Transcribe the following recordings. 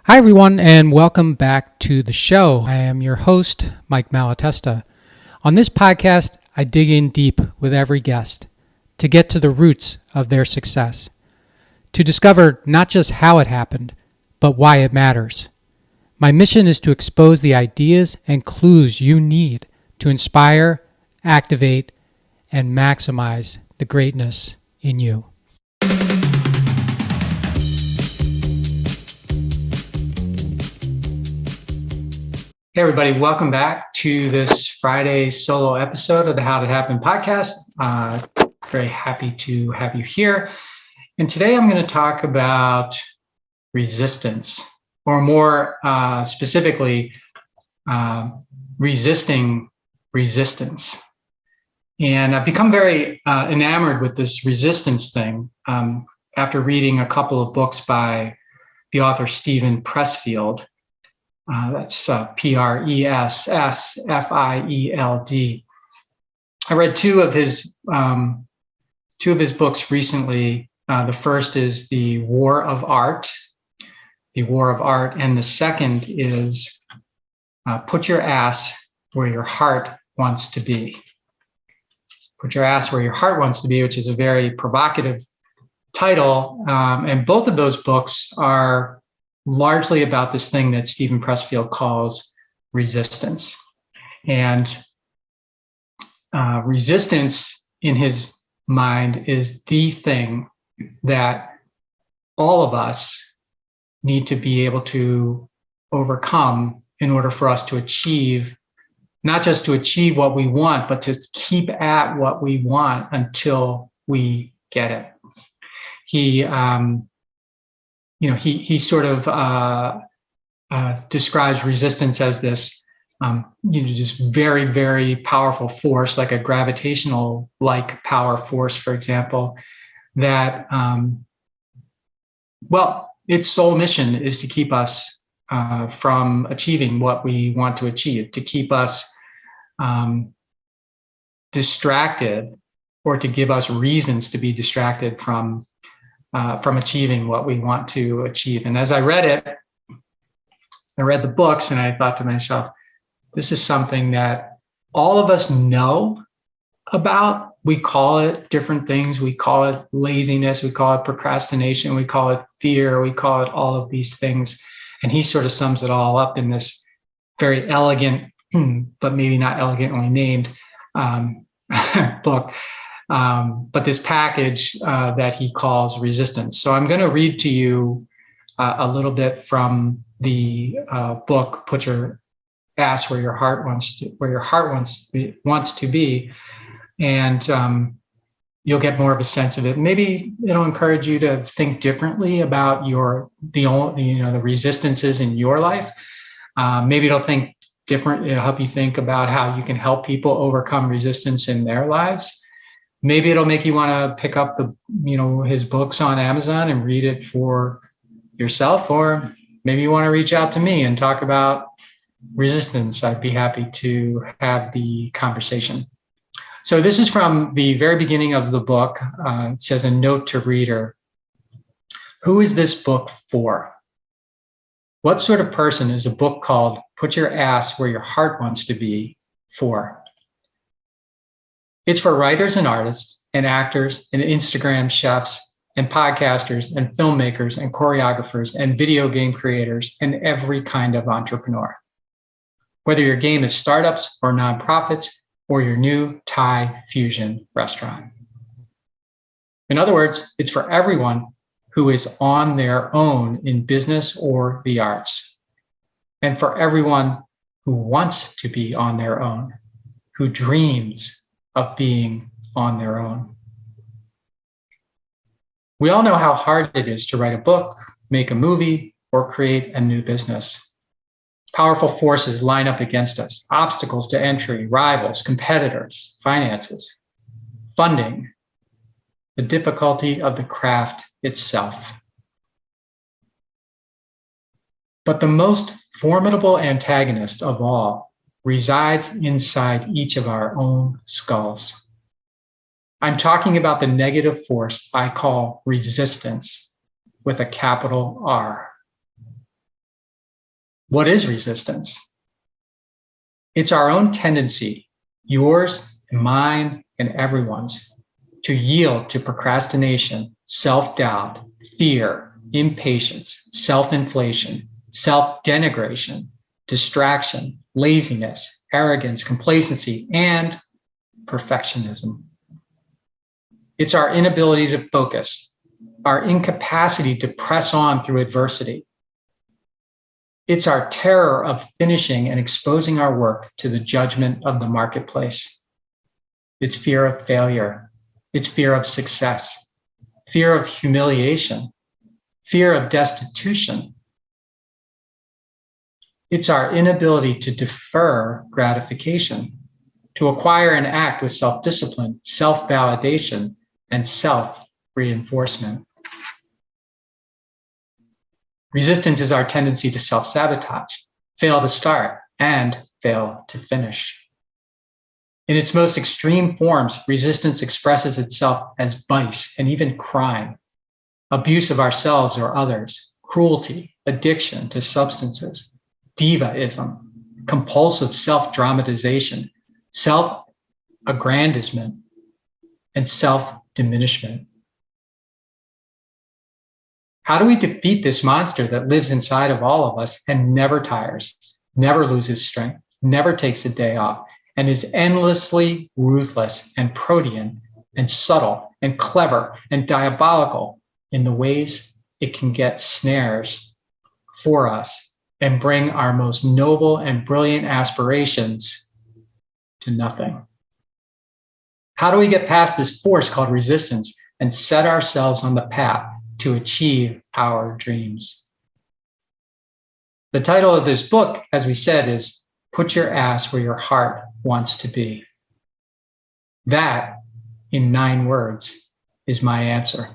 Hi, everyone, and welcome back to the show. I am your host, Mike Malatesta. On this podcast, I dig in deep with every guest to get to the roots of their success, to discover not just how it happened, but why it matters. My mission is to expose the ideas and clues you need to inspire, activate, and maximize the greatness in you. Hey everybody, welcome back to this Friday solo episode of the How Did It Happen podcast. Very happy to have you here. And today I'm going to talk about resistance, or more specifically, resisting resistance. And I've become very enamored with this resistance thing after reading a couple of books by the author Steven Pressfield. That's Pressfield. I read two of his books recently. The first is The War of Art, and the second is Put Your Ass Where Your Heart Wants to Be. Put Your Ass Where Your Heart Wants to Be, which is a very provocative title, and both of those books are largely about this thing that Steven Pressfield calls resistance. And resistance, in his mind, is the thing that all of us need to be able to overcome in order for us to achieve, not just to achieve what we want, but to keep at what we want until we get it. He sort of describes resistance as this, just very, very powerful force, like a gravitational-like power force, for example, that, its sole mission is to keep us from achieving what we want to achieve, to keep us distracted, or to give us reasons to be distracted from achieving what we want to achieve. And as I read the books, and I thought to myself, this is something that all of us know about. We call it different things. We call it laziness. We call it procrastination. We call it fear. We call it all of these things. And he sort of sums it all up in this very elegant, but maybe not elegantly named book. But this package that he calls resistance. So I'm going to read to you a little bit from the book, Put Your Ass Where Your Heart Wants to Be, and you'll get more of a sense of it. Maybe it'll encourage you to think differently about the resistances in your life. Maybe it'll help you think about how you can help people overcome resistance in their lives. Maybe it'll make you want to pick up his books on Amazon and read it for yourself, or maybe you want to reach out to me and talk about resistance. I'd be happy to have the conversation. So this is from the very beginning of the book. It says, a note to reader. Who is this book for? What sort of person is a book called Put Your Ass Where Your Heart Wants to Be for? It's for writers and artists and actors and Instagram chefs and podcasters and filmmakers and choreographers and video game creators and every kind of entrepreneur. Whether your game is startups or nonprofits or your new Thai fusion restaurant. In other words, it's for everyone who is on their own in business or the arts, and for everyone who wants to be on their own, who dreams of being on their own. We all know how hard it is to write a book, make a movie, or create a new business. Powerful forces line up against us, obstacles to entry, rivals, competitors, finances, funding, the difficulty of the craft itself. But the most formidable antagonist of all resides inside each of our own skulls. I'm talking about the negative force I call resistance with a capital R. What is resistance? It's our own tendency, yours and mine and everyone's, to yield to procrastination, self-doubt, fear, impatience, self-inflation, self-denigration, distraction, laziness, arrogance, complacency, and perfectionism. It's our inability to focus, our incapacity to press on through adversity. It's our terror of finishing and exposing our work to the judgment of the marketplace. It's fear of failure. It's fear of success, fear of humiliation, fear of destitution. It's our inability to defer gratification, to acquire and act with self-discipline, self-validation, and self-reinforcement. Resistance is our tendency to self-sabotage, fail to start, and fail to finish. In its most extreme forms, resistance expresses itself as vice and even crime, abuse of ourselves or others, cruelty, addiction to substances, divaism, compulsive self-dramatization, self-aggrandizement, and self-diminishment. How do we defeat this monster that lives inside of all of us and never tires, never loses strength, never takes a day off, and is endlessly ruthless and protean and subtle and clever and diabolical in the ways it can get snares for us and bring our most noble and brilliant aspirations to nothing? How do we get past this force called resistance and set ourselves on the path to achieve our dreams? The title of this book, as we said, is Put Your Ass Where Your Heart Wants to Be. That, in 9 words, is my answer.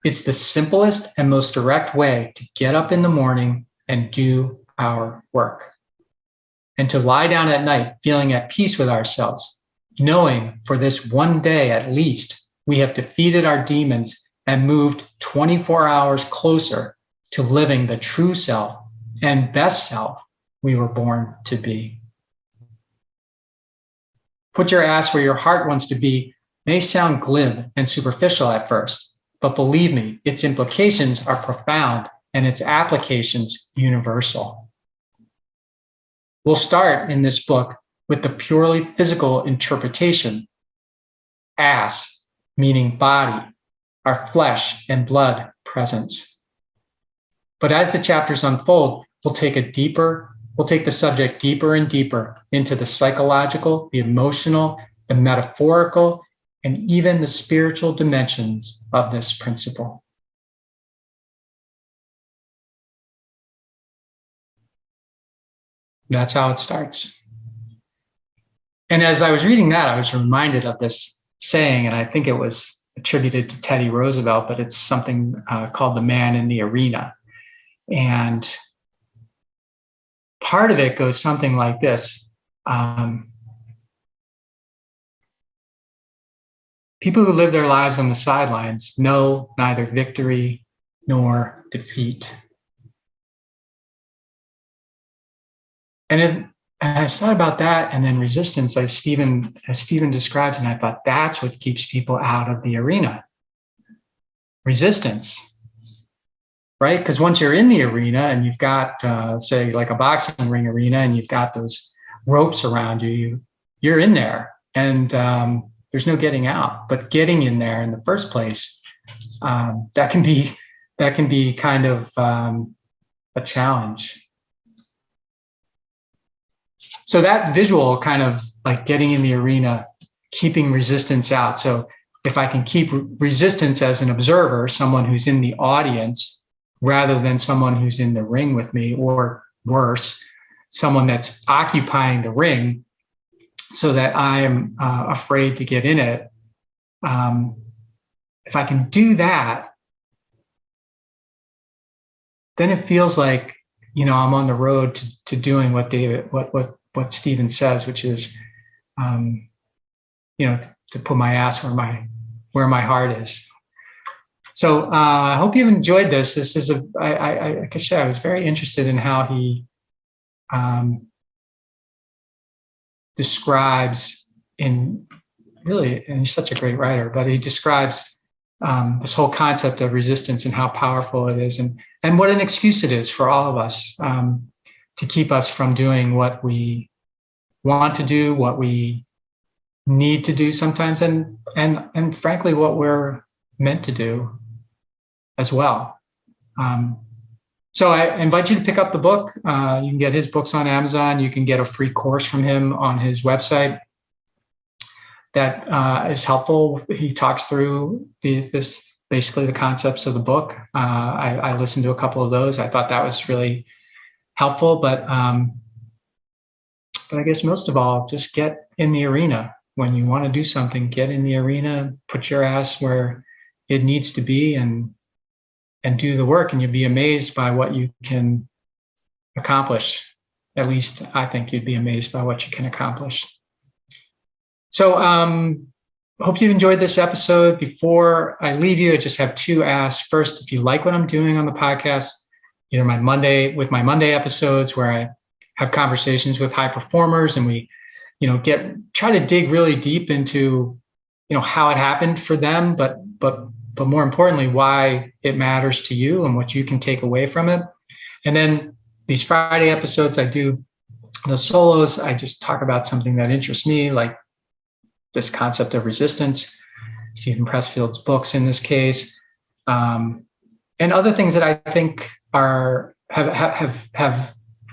It's the simplest and most direct way to get up in the morning and do our work, and to lie down at night feeling at peace with ourselves, knowing for this one day at least we have defeated our demons and moved 24 hours closer to living the true self and best self we were born to be. Put your ass where your heart wants to be may sound glib and superficial at first, but believe me, its implications are profound and its applications universal. We'll start in this book with the purely physical interpretation. Ass, meaning body, our flesh and blood presence. But as the chapters unfold, we'll take the subject deeper and deeper into the psychological, the emotional, the metaphorical, and even the spiritual dimensions of this principle. That's how it starts. And as I was reading that, I was reminded of this saying, and I think it was attributed to Teddy Roosevelt, but it's something called the man in the arena. And part of it goes something like this. People who live their lives on the sidelines know neither victory nor defeat. And I thought about that, and then resistance, as Steven describes, and I thought that's what keeps people out of the arena. Resistance, right? Because once you're in the arena and you've got, say, like a boxing ring arena, and you've got those ropes around you, you're in there, and there's no getting out. But getting in there in the first place, that can be kind of a challenge. So that visual kind of like getting in the arena, keeping resistance out. So if I can keep resistance as an observer, someone who's in the audience, rather than someone who's in the ring with me, or worse, someone that's occupying the ring so that I am afraid to get in it. If I can do that, then it feels like, I'm on the road to doing what Steven says, which is, to put my ass where my heart is. So I hope you've enjoyed this. This is like I said, I was very interested in how he describes and he's such a great writer, but he describes this whole concept of resistance and how powerful it is, and what an excuse it is for all of us to keep us from doing what we want to do, what we need to do sometimes, and frankly, what we're meant to do as well. So I invite you to pick up the book. You can get his books on Amazon. You can get a free course from him on his website that is helpful. He talks through basically the concepts of the book. I listened to a couple of those. I thought that was really helpful, but I guess most of all, just get in the arena. When you want to do something, get in the arena, put your ass where it needs to be, and do the work, and you'll be amazed by what you can accomplish. At least I think you'd be amazed by what you can accomplish. So hope you enjoyed this episode. Before I leave you, I just have two asks. First, if you like what I'm doing on the podcast, either my Monday episodes where I have conversations with high performers and we, try to dig really deep into, how it happened for them, but more importantly, why it matters to you and what you can take away from it. And then these Friday episodes, I do the solos. I just talk about something that interests me, like this concept of resistance, Steven Pressfield's books in this case, and other things that I think have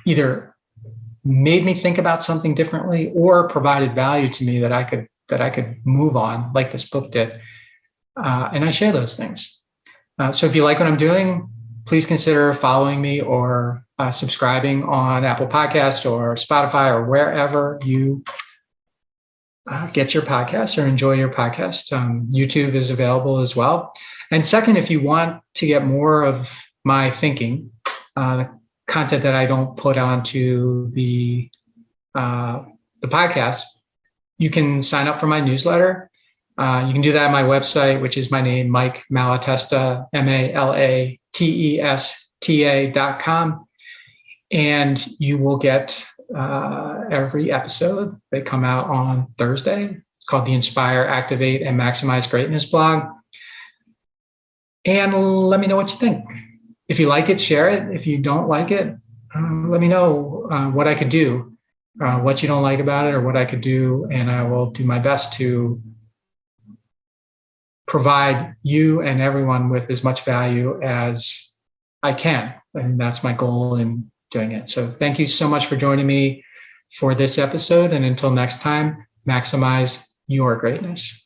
either made me think about something differently or provided value to me that I could move on, like this book did. And I share those things. So if you like what I'm doing, please consider following me or subscribing on Apple Podcasts or Spotify or wherever you get your podcasts or enjoy your podcasts. YouTube is available as well. And second, if you want to get more of my thinking, content that I don't put onto the podcast, you can sign up for my newsletter. You can do that on my website, which is my name, Mike Malatesta, MALATESTA.com. And you will get every episode. They come out on Thursday. It's called the Inspire, Activate, and Maximize Greatness blog. And let me know what you think. If you like it, share it. If you don't like it, let me know what I could do, what you don't like about it, or what I could do, and I will do my best to provide you and everyone with as much value as I can. And that's my goal in doing it. So thank you so much for joining me for this episode. And until next time, maximize your greatness.